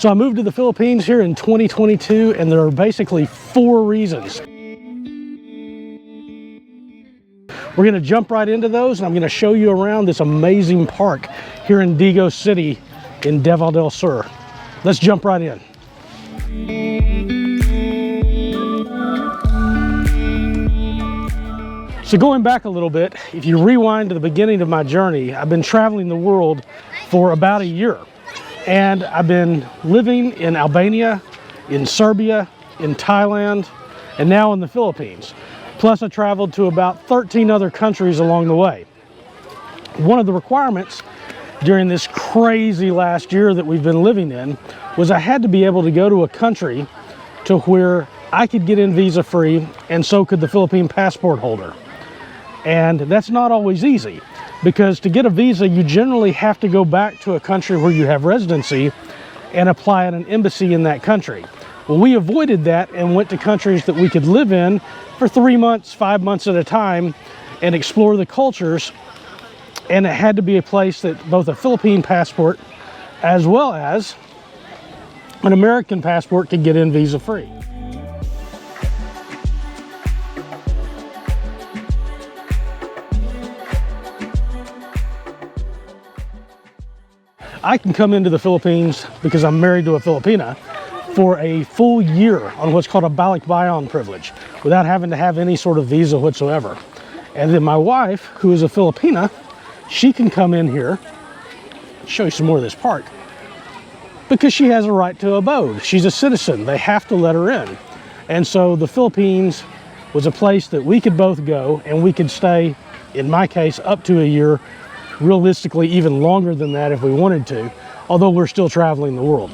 So I moved to the Philippines here in 2022, and there are basically 4 reasons. We're gonna jump right into those, and I'm gonna show you around this amazing park here in Digos City in Davao del Sur. Let's jump right in. So going back a little bit, if you rewind to the beginning of my journey, I've been traveling the world for about a year. And I've been living in Albania, in Serbia, in Thailand, and now in the Philippines. Plus I traveled to about 13 other countries along the way. One of the requirements during this crazy last year that we've been living in was I had to be able to go to a country to where I could get in visa free, and so could the Philippine passport holder. And that's not always easy, because to get a visa you generally have to go back to a country where you have residency and apply at an embassy in that country. Well, we avoided that and went to countries that we could live in for 3 months, 5 months at a time and explore the cultures. And it had to be a place that both a Philippine passport as well as an American passport could get in visa free. I can come into the Philippines, because I'm married to a Filipina, for a full year on what's called a balikbayan privilege without having to have any sort of visa whatsoever. And then my wife, who is a Filipina, she can come in here, show you some more of this park, because she has a right to abode. She's a citizen. They have to let her in. And so the Philippines was a place that we could both go, and we could stay, in my case, up to a year, realistically even longer than that if we wanted to, although we're still traveling the world.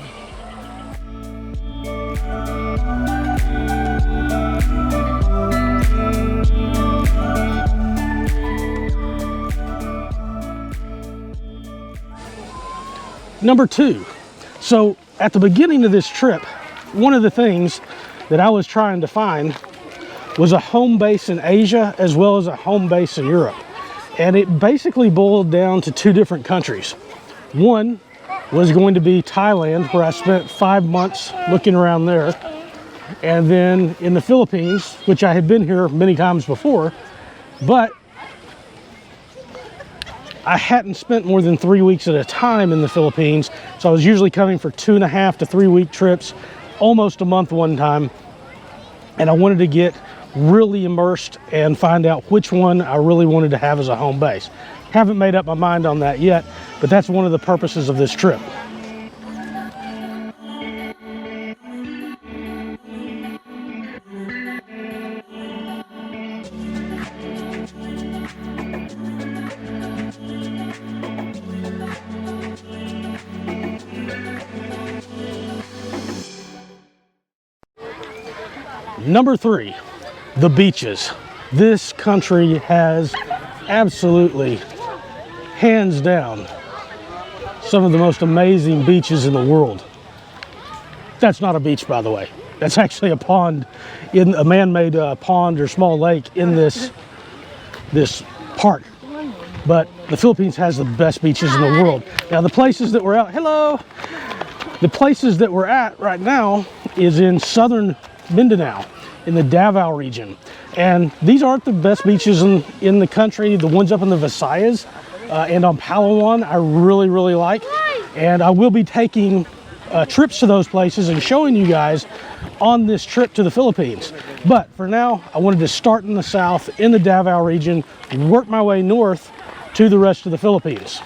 Number 2, so at the beginning of this trip, one of the things that I was trying to find was a home base in Asia as well as a home base in Europe. And it basically boiled down to 2 different countries. One was going to be Thailand, where I spent 5 months looking around there. And then in the Philippines, which I had been here many times before, but I hadn't spent more than 3 weeks at a time in the Philippines. So I was usually coming for 2.5 to 3 week trips, almost a month one time. And I wanted to get really immersed and find out which one I really wanted to have as a home base. Haven't made up my mind on that yet, but that's one of the purposes of this trip. Number 3. The beaches. This country has absolutely, hands down, some of the most amazing beaches in the world. That's not a beach, by the way. That's actually a pond, in a man-made pond or small lake in this park. But the Philippines has the best beaches in the world. Now the places that we're at, the places that we're at right now is in southern Mindanao, in the Davao region. And these aren't the best beaches in the country. The ones up in the Visayas and on Palawan I really like. And I will be taking trips to those places and showing you guys on this trip to the Philippines. But for now, I wanted to start in the south, in the Davao region, work my way north to the rest of the Philippines.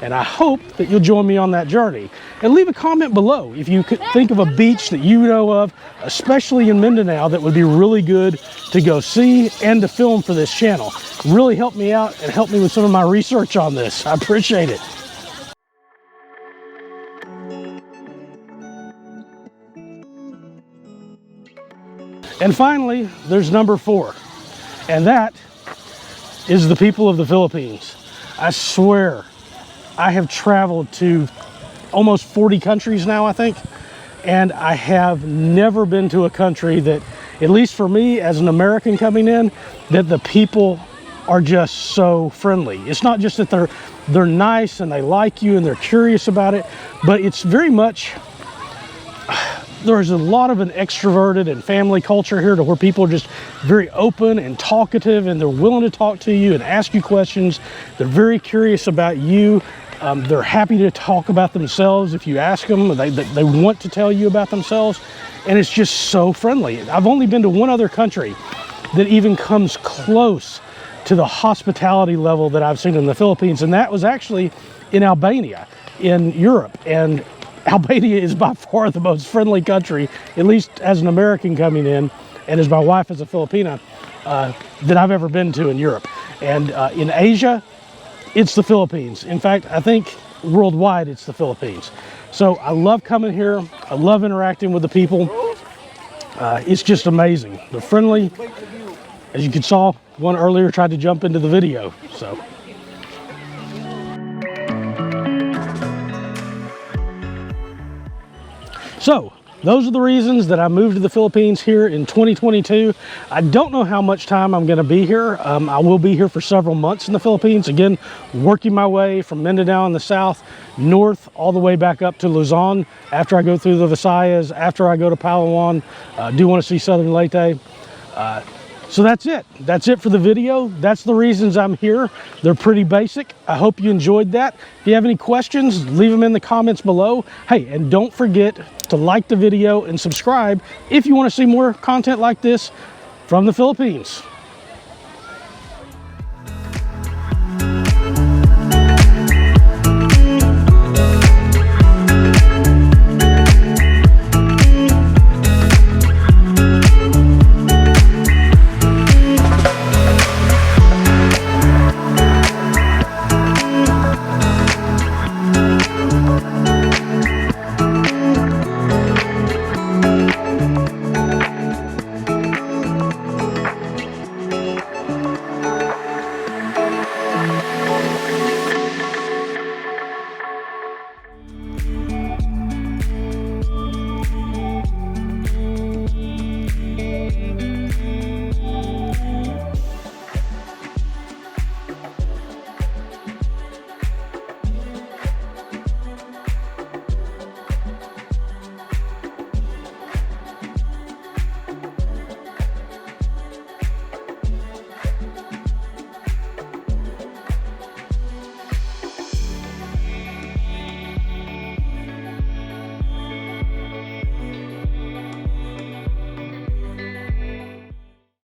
And I hope that you'll join me on that journey. And leave a comment below if you could think of a beach that you know of, especially in Mindanao, that would be really good to go see and to film for this channel. Really help me out and help me with some of my research on this. I appreciate it. And finally, there's number 4, and that is the people of the Philippines. I swear, I have traveled to almost 40 countries now, I think, and I have never been to a country that, at least for me as an American coming in, that the people are just so friendly. It's not just that they're nice and they like you and they're curious about it, but it's very much there's a lot of an extroverted and family culture here to where people are just very open and talkative, and they're willing to talk to you and ask you questions. They're very curious about you. They're happy to talk about themselves if you ask them. They want to tell you about themselves, and it's just so friendly. I've only been to one other country that even comes close to the hospitality level that I've seen in the Philippines, and that was actually in Albania in Europe. And Albania is by far the most friendly country, at least as an American coming in, and as my wife as a Filipina, that I've ever been to in Europe. And in Asia, it's the Philippines. In fact, I think worldwide it's the Philippines. So I love coming here. I love interacting with the people. It's just amazing. They're friendly. As you saw, one earlier tried to jump into the video. So those are the reasons that I moved to the Philippines here in 2022. I don't know how much time I'm going to be here. I will be here for several months in the Philippines. Again, working my way from Mindanao in the south, north, all the way back up to Luzon. After I go through the Visayas, after I go to Palawan, do want to see Southern Leyte. So that's it. That's it for the video. That's the reasons I'm here. They're pretty basic. I hope you enjoyed that. If you have any questions, leave them in the comments below. Hey, and don't forget to like the video and subscribe if you want to see more content like this from the Philippines.